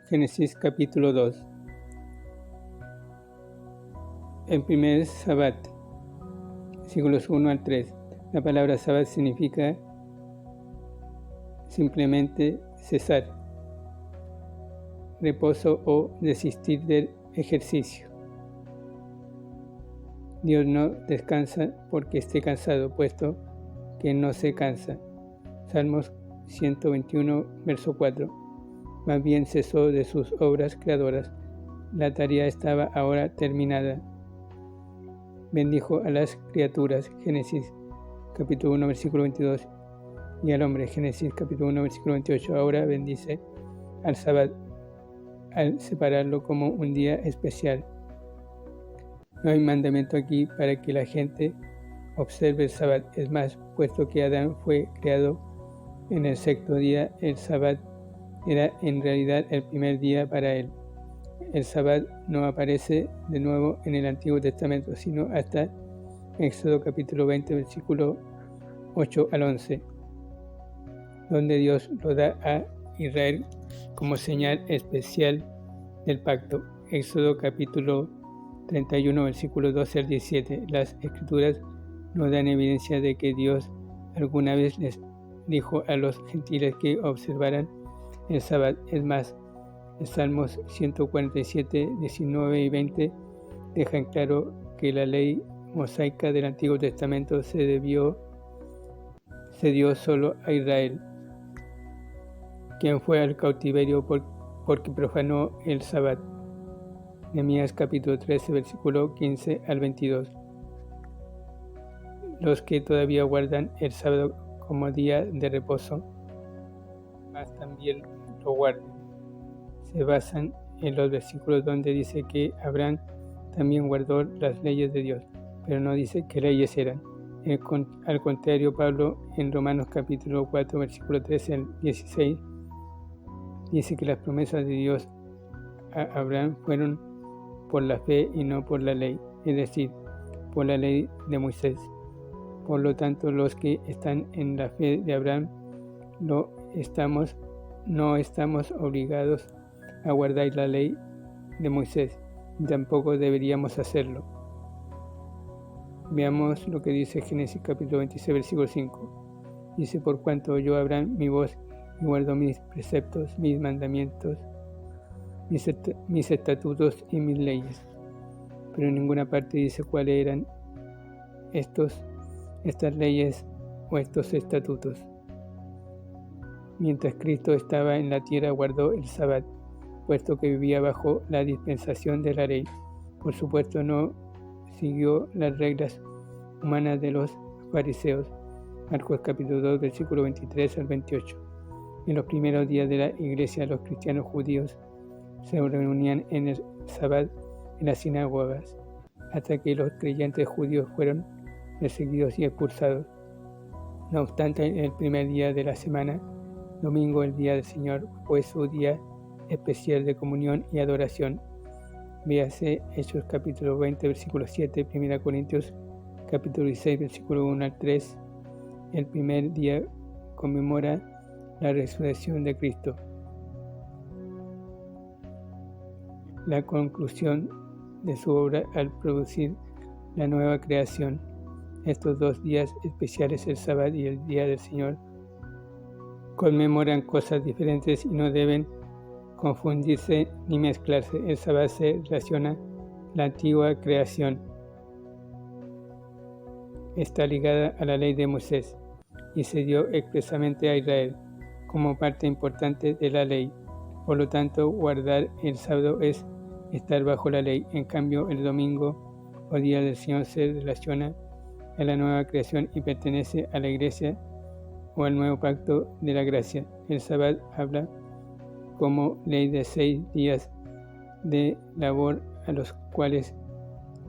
Génesis capítulo 2. El primer Sabbat, versículos 1 al 3. La palabra Sabbat significa simplemente cesar, reposo o desistir del ejercicio. Dios no descansa porque esté cansado, puesto que no se cansa. Salmos 121, verso 4. Más bien cesó de sus obras creadoras. La tarea estaba ahora terminada. Bendijo a las criaturas, Génesis capítulo 1, versículo 22, y al hombre, Génesis capítulo 1, versículo 28. Ahora bendice al Sabbat al separarlo como un día especial. No hay mandamiento aquí para que la gente observe el Sabbat. Es más, puesto que Adán fue creado en el sexto día, el Sabbat era en realidad el primer día para él. El Sabbat no aparece de nuevo en el Antiguo Testamento, sino hasta Éxodo capítulo 20, versículo 8 al 11, donde Dios lo da a Israel como señal especial del pacto. Éxodo capítulo 31, versículo 12 al 17. Las Escrituras nos dan evidencia de que Dios alguna vez les dijo a los gentiles que observaran el Sabbat. Es más, en Salmos 147, 19 y 20 dejan claro que la ley mosaica del Antiguo Testamento se dio solo a Israel, quien fue al cautiverio porque profanó el Sabbat. Nehemías capítulo 13, versículo 15 al 22. Los que todavía guardan el sábado como día de reposo, más también lo guardan. Se basan en los versículos donde dice que Abraham también guardó las leyes de Dios, pero no dice qué leyes eran. Al contrario, Pablo en Romanos capítulo 4, versículo 13 al 16, dice que las promesas de Dios a Abraham fueron por la fe y no por la ley, es decir, por la ley de Moisés. Por lo tanto, los que están en la fe de Abraham no estamos obligados a guardar la ley de Moisés, y tampoco deberíamos hacerlo. Veamos lo que dice Génesis capítulo 26, versículo 5. Dice: por cuanto oyó Abraham mi voz y guardó mis preceptos, mis mandamientos, mis estatutos y mis leyes. Pero en ninguna parte dice cuáles eran estas leyes o estos estatutos. Mientras Cristo estaba en la tierra, guardó el Sabbat, puesto que vivía bajo la dispensación de la ley. Por supuesto, no siguió las reglas humanas de los fariseos. Marcos capítulo 2, versículo 23 al 28. En los primeros días de la iglesia, los cristianos judíos se reunían en el Sabbat en las sinagogas, hasta que los creyentes judíos fueron perseguidos y expulsados. No obstante, en el primer día de la semana, domingo, el día del Señor, fue su día especial de comunión y adoración. Véase Hechos capítulo 20, versículo 7, 1 Corintios capítulo 16, versículo 1 al 3. El primer día conmemora la resurrección de Cristo. La conclusión de su obra al producir la nueva creación. Estos dos días especiales, el Sabbat y el Día del Señor, conmemoran cosas diferentes y no deben confundirse ni mezclarse. El Sabbat se relaciona a la antigua creación. Está ligada a la ley de Moisés y se dio expresamente a Israel como parte importante de la ley. Por lo tanto, guardar el sábado es estar bajo la ley. En cambio, el domingo o día del Señor se relaciona a la nueva creación y pertenece a la iglesia o al nuevo pacto de la gracia. El Sabbat habla como ley de 6 días de labor a los cuales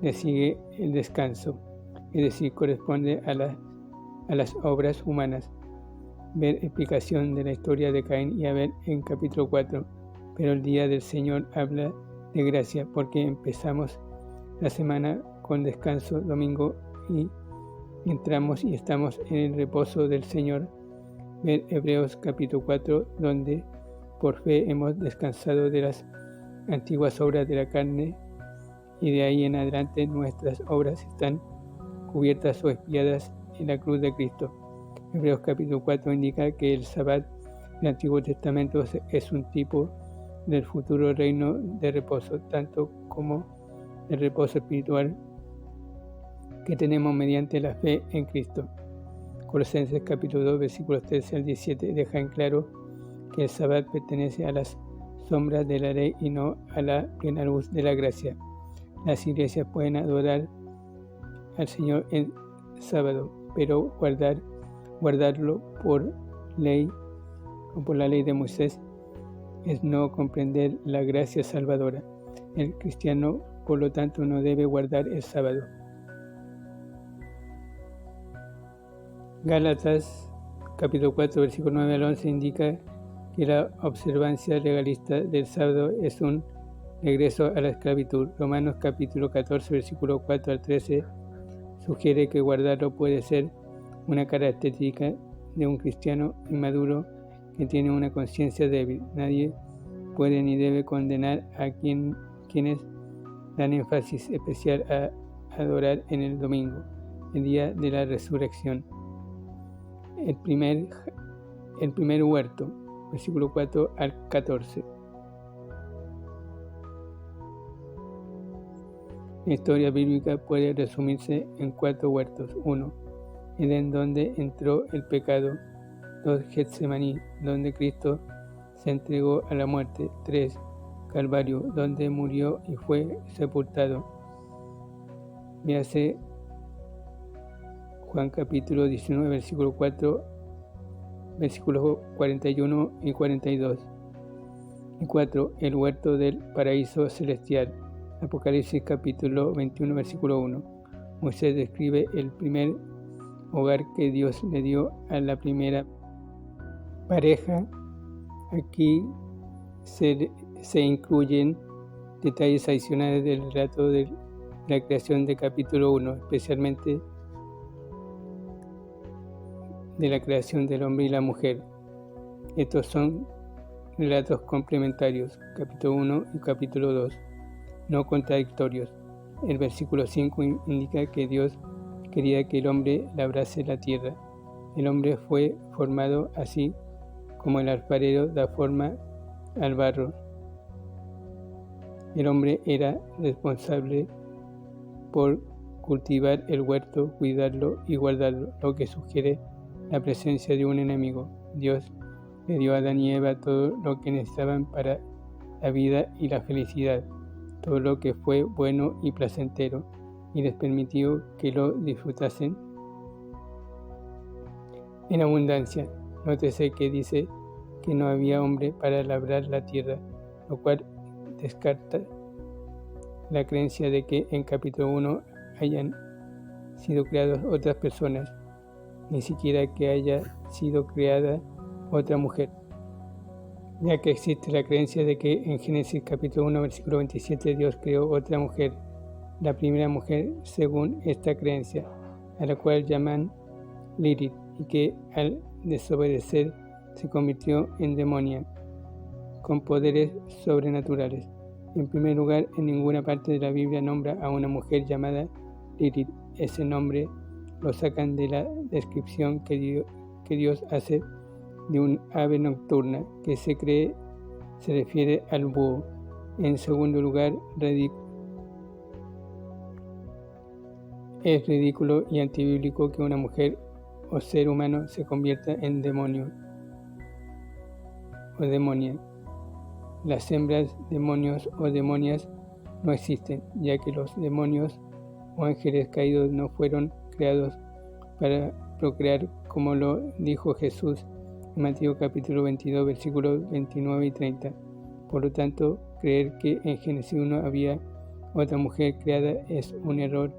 le sigue el descanso, es decir, corresponde a las obras humanas. Ver explicación de la historia de Caín y Abel en capítulo 4. Pero el día del Señor habla de gracia, porque empezamos la semana con descanso domingo y entramos y estamos en el reposo del Señor. Ver Hebreos capítulo 4, donde por fe hemos descansado de las antiguas obras de la carne, y de ahí en adelante nuestras obras están cubiertas o expiadas en la cruz de Cristo. Hebreos capítulo 4 indica que el Sabbat del Antiguo Testamento es un tipo del futuro reino de reposo, tanto como el reposo espiritual que tenemos mediante la fe en Cristo. Colosenses capítulo 2 versículos 13 al 17 deja en claro que el Sabbat pertenece a las sombras de la ley y no a la plena luz de la gracia. Las iglesias pueden adorar al Señor en sábado, pero guardarlo por ley o por la ley de Moisés es no comprender la gracia salvadora. El cristiano, por lo tanto, no debe guardar el sábado. Gálatas capítulo 4 versículo 9 al 11 indica que la observancia legalista del sábado es un regreso a la esclavitud. Romanos capítulo 14 versículo 4 al 13 sugiere que guardarlo puede ser una característica de un cristiano inmaduro que tiene una conciencia débil. Nadie puede ni debe condenar a quienes dan énfasis especial a adorar en el domingo, el día de la resurrección. El primer huerto, versículo 4 al 14. La historia bíblica puede resumirse en 4 huertos. 1. Edén, donde entró el pecado. 2. Getsemaní, donde Cristo se entregó a la muerte. 3. Calvario, donde murió y fue sepultado. Véase Juan capítulo 19, versículo 4, versículos 41 y 42. Y 4. El huerto del paraíso celestial. Apocalipsis capítulo 21, versículo 1. Moisés describe el primer hogar que Dios le dio a la primera pareja. Aquí se incluyen detalles adicionales del relato de la creación de capítulo 1, especialmente de la creación del hombre y la mujer. Estos son relatos complementarios, capítulo 1 y capítulo 2, no contradictorios. El versículo 5 indica que Dios quería que el hombre labrase la tierra. El hombre fue formado así como el alfarero da forma al barro. El hombre era responsable por cultivar el huerto, cuidarlo y guardarlo, lo que sugiere la presencia de un enemigo. Dios le dio a Adán y Eva todo lo que necesitaban para la vida y la felicidad, todo lo que fue bueno y placentero, y les permitió que lo disfrutasen en abundancia. Nótese que dice que no había hombre para labrar la tierra, lo cual descarta la creencia de que en capítulo 1 hayan sido creadas otras personas, ni siquiera que haya sido creada otra mujer, ya que existe la creencia de que en Génesis capítulo 1 versículo 27 Dios creó otra mujer, la primera mujer según esta creencia, a la cual llaman Lilith, y que al desobedecer se convirtió en demonia, con poderes sobrenaturales. En primer lugar, en ninguna parte de la Biblia nombra a una mujer llamada Lilith. Ese nombre lo sacan de la descripción que Dios hace de un ave nocturna que se cree se refiere al búho. En segundo lugar, es ridículo y antibíblico que una mujer o ser humano se convierta en demonio o demonia. Las hembras, demonios o demonias no existen, ya que los demonios o ángeles caídos no fueron creados para procrear, como lo dijo Jesús en Mateo capítulo 22 versículos 29 y 30. Por lo tanto, creer que en Génesis 1 había otra mujer creada es un error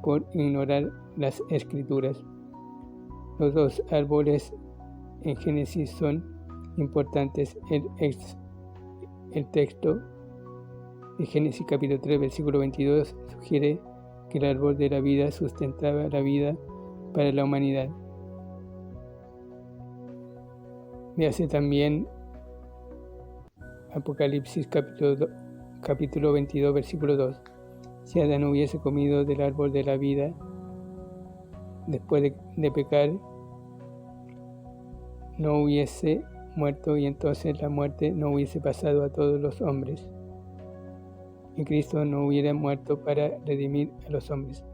por ignorar las Escrituras. Los dos árboles en Génesis son importantes. El texto de Génesis capítulo 3 versículo 22 sugiere que el árbol de la vida sustentaba la vida para la humanidad. Véase también Apocalipsis capítulo 22, versículo 2. Si Adán hubiese comido del árbol de la vida después de pecar, no hubiese muerto y entonces la muerte no hubiese pasado a todos los hombres. Y Cristo no hubiera muerto para redimir a los hombres.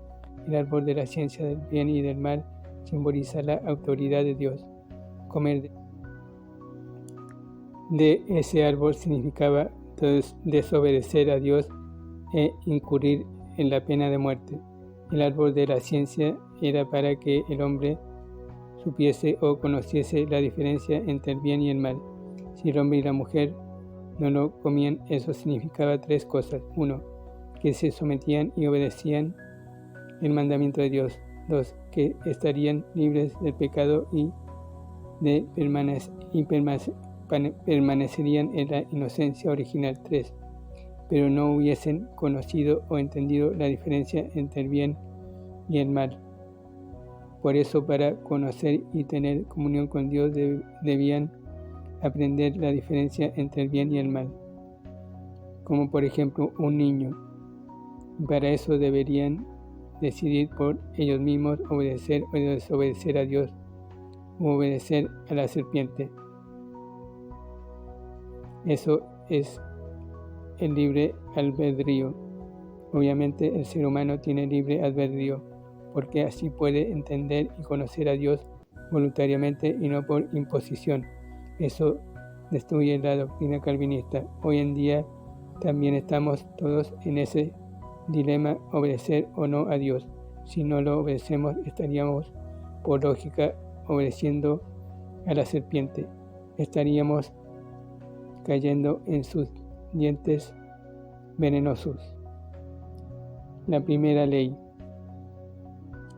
El árbol de la ciencia del bien y del mal simboliza la autoridad de Dios. Comer de ese árbol significaba desobedecer a Dios e incurrir en la pena de muerte. El árbol de la ciencia era para que el hombre supiese o conociese la diferencia entre el bien y el mal. Si el hombre y la mujer no lo comían, eso significaba tres cosas. 1. Que se sometían y obedecían el mandamiento de Dios. 2. Que estarían libres del pecado y permanecerían en la inocencia original. 3. Pero no hubiesen conocido o entendido la diferencia entre el bien y el mal. Por eso, para conocer y tener comunión con Dios debían aprender la diferencia entre el bien y el mal, como por ejemplo un niño. Para eso deberían decidir por ellos mismos obedecer o desobedecer a Dios o obedecer a la serpiente. Eso es el libre albedrío. Obviamente el ser humano tiene libre albedrío, porque así puede entender y conocer a Dios voluntariamente y no por imposición. Eso destruye la doctrina calvinista. Hoy en día también estamos todos en ese dilema, obedecer o no a Dios. Si no lo obedecemos, estaríamos por lógica obedeciendo a la serpiente. Estaríamos cayendo en sus dientes venenosos. La primera ley,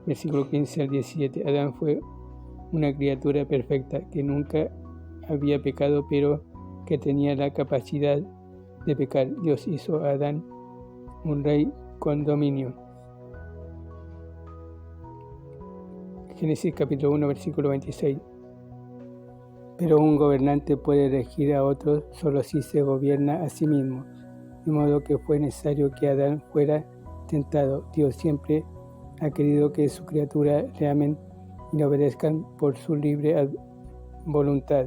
versículo 15 al 17. Adán fue una criatura perfecta que nunca había pecado, pero que tenía la capacidad de pecar. Dios hizo a Adán un rey con dominio. Génesis capítulo 1, versículo 26. Pero un gobernante puede regir a otros solo si se gobierna a sí mismo, de modo que fue necesario que Adán fuera tentado. Dios siempre ha querido que su criatura le amen y le obedezcan por su libre voluntad,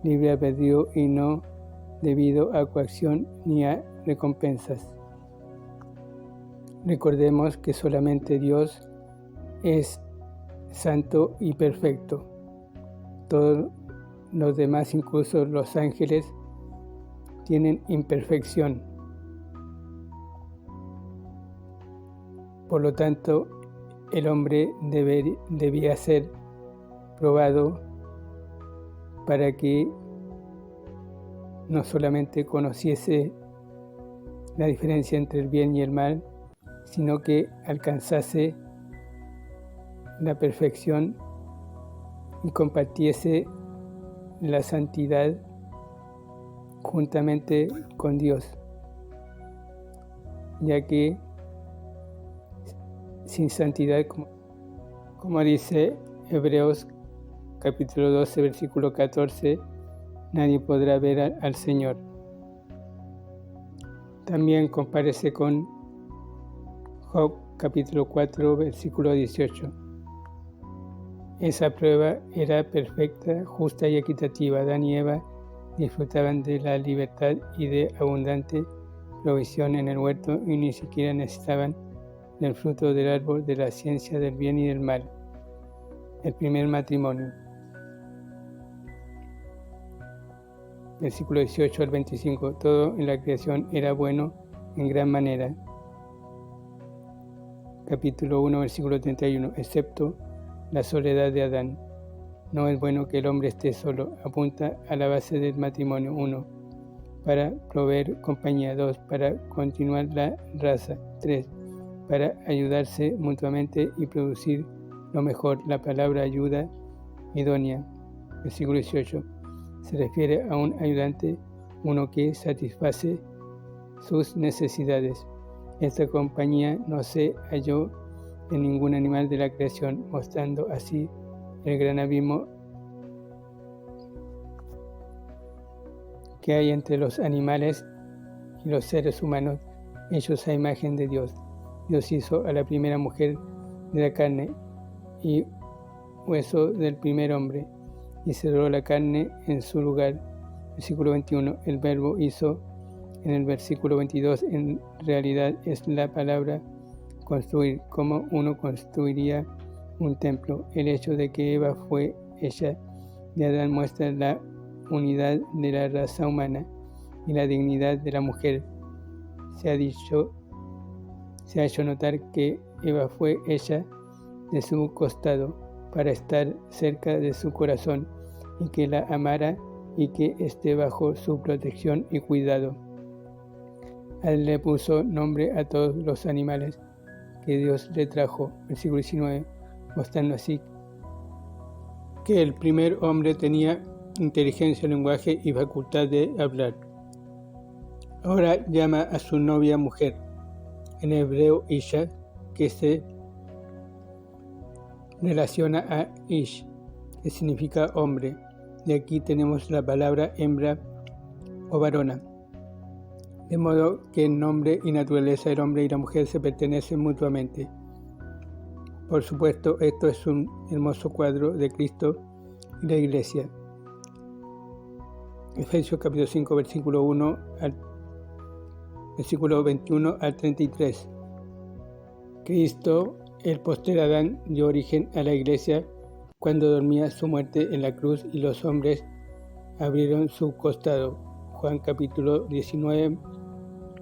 libre albedrío y no debido a coacción ni a recompensas. Recordemos que solamente Dios es santo y perfecto. Todos los demás, incluso los ángeles, tienen imperfección. Por lo tanto, el hombre debía ser probado para que no solamente conociese la diferencia entre el bien y el mal, sino que alcanzase la perfección y compartiese la santidad juntamente con Dios, ya que sin santidad, como dice Hebreos capítulo 12, versículo 14, nadie podrá ver al Señor. También compárese con Job capítulo 4, versículo 18. Esa prueba era perfecta, justa y equitativa. Adán y Eva disfrutaban de la libertad y de abundante provisión en el huerto y ni siquiera necesitaban del fruto del árbol de la ciencia del bien y del mal. El primer matrimonio. Versículo 18 al 25. Todo en la creación era bueno en gran manera. Capítulo 1, versículo 31. Excepto la soledad de Adán. No es bueno que el hombre esté solo. Apunta a la base del matrimonio. 1. Para proveer compañía. 2. Para continuar la raza. 3. Para ayudarse mutuamente y producir lo mejor. La palabra ayuda idónea. Versículo 18. Se refiere a un ayudante, uno que satisface sus necesidades. Esta compañía no se halló en ningún animal de la creación, mostrando así el gran abismo que hay entre los animales y los seres humanos hechos a imagen de Dios. Dios hizo a la primera mujer de la carne y hueso del primer hombre, y cerró la carne en su lugar. Versículo 21. El verbo hizo en el versículo 22 en realidad es la palabra construir, como uno construiría un templo. El hecho de que Eva fue hecha de Adán muestra la unidad de la raza humana y la dignidad de la mujer. Se ha hecho notar que Eva fue hecha de su costado para estar cerca de su corazón y que la amara y que esté bajo su protección y cuidado. Él le puso nombre a todos los animales que Dios le trajo, versículo 19, mostrando así que el primer hombre tenía inteligencia, lenguaje y facultad de hablar. Ahora llama a su novia mujer, en hebreo Isha, que se relaciona a Ish, que significa hombre. De aquí tenemos la palabra hembra o varona. De modo que en nombre y naturaleza el hombre y la mujer se pertenecen mutuamente. Por supuesto, esto es un hermoso cuadro de Cristo y la Iglesia. Efesios capítulo 5, versículo 21 al 33. Cristo, el postrer Adán, dio origen a la Iglesia cuando dormía su muerte en la cruz y los hombres abrieron su costado. Juan capítulo 19,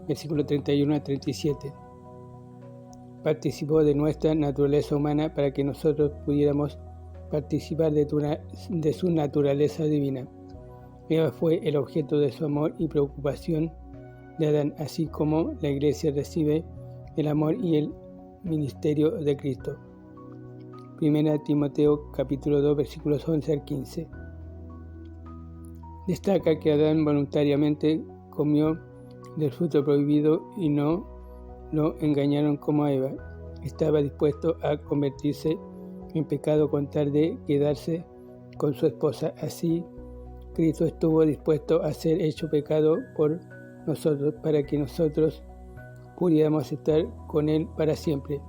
versículo 31 a 37. Participó de nuestra naturaleza humana para que nosotros pudiéramos participar de su naturaleza divina. Eva fue el objeto de su amor y preocupación de Adán, así como la Iglesia recibe el amor y el ministerio de Cristo. 1 Timoteo capítulo 2 versículos 11 al 15. Destaca que Adán voluntariamente comió del fruto prohibido y no lo engañaron como a Eva. Estaba dispuesto a convertirse en pecado con tal de quedarse con su esposa. Así, Cristo estuvo dispuesto a ser hecho pecado por nosotros para que nosotros pudiéramos estar con Él para siempre.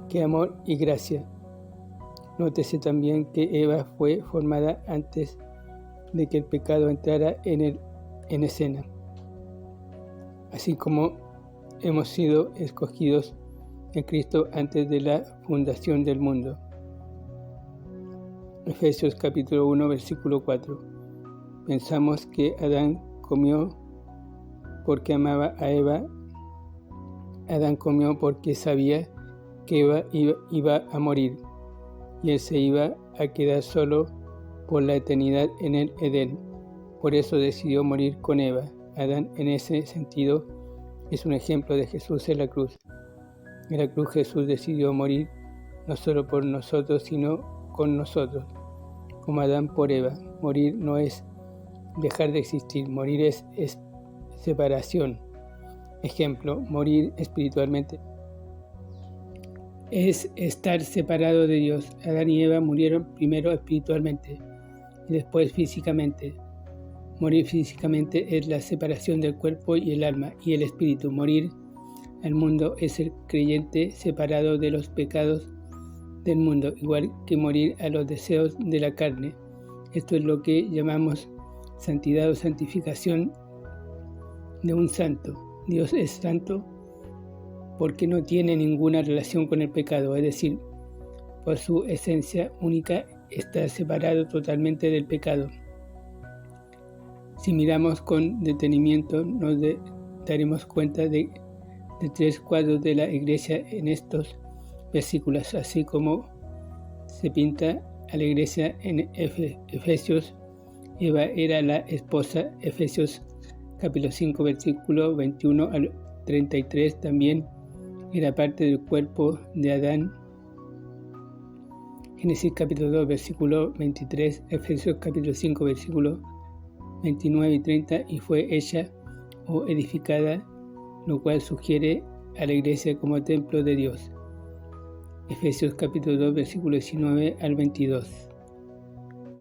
¡Qué amor y gracia! Nótese también que Eva fue formada antes de que el pecado entrara en escena, así como hemos sido escogidos en Cristo antes de la fundación del mundo. Efesios capítulo 1 versículo 4. Pensamos que Adán comió porque amaba a Eva. Adán comió porque sabía que Eva iba a morir y él se iba a quedar solo por la eternidad en el Edén. Por eso decidió morir con Eva. Adán, en ese sentido, es un ejemplo de Jesús en la cruz. En la cruz Jesús decidió morir no solo por nosotros, sino con nosotros, como Adán por Eva. Morir no es dejar de existir, morir es separación. Ejemplo, morir espiritualmente es estar separado de Dios. Adán y Eva murieron primero espiritualmente y después físicamente. Morir físicamente es la separación del cuerpo y el alma y el espíritu. Morir al mundo es el creyente separado de los pecados del mundo, igual que morir a los deseos de la carne. Esto es lo que llamamos santidad o santificación de un santo. Dios es santo porque no tiene ninguna relación con el pecado, es decir, por su esencia única está separado totalmente del pecado. Si miramos con detenimiento, nos daremos cuenta de tres cuadros de la Iglesia en estos versículos, así como se pinta a la Iglesia en Efesios. Eva era la esposa, Efesios capítulo 5, versículo 21 al 33, también era parte del cuerpo de Adán. Génesis capítulo 2, versículo 23, Efesios capítulo 5, versículo 29 y 30, y fue hecha o edificada, lo cual sugiere a la Iglesia como templo de Dios. Efesios capítulo 2, versículo 19 al 22.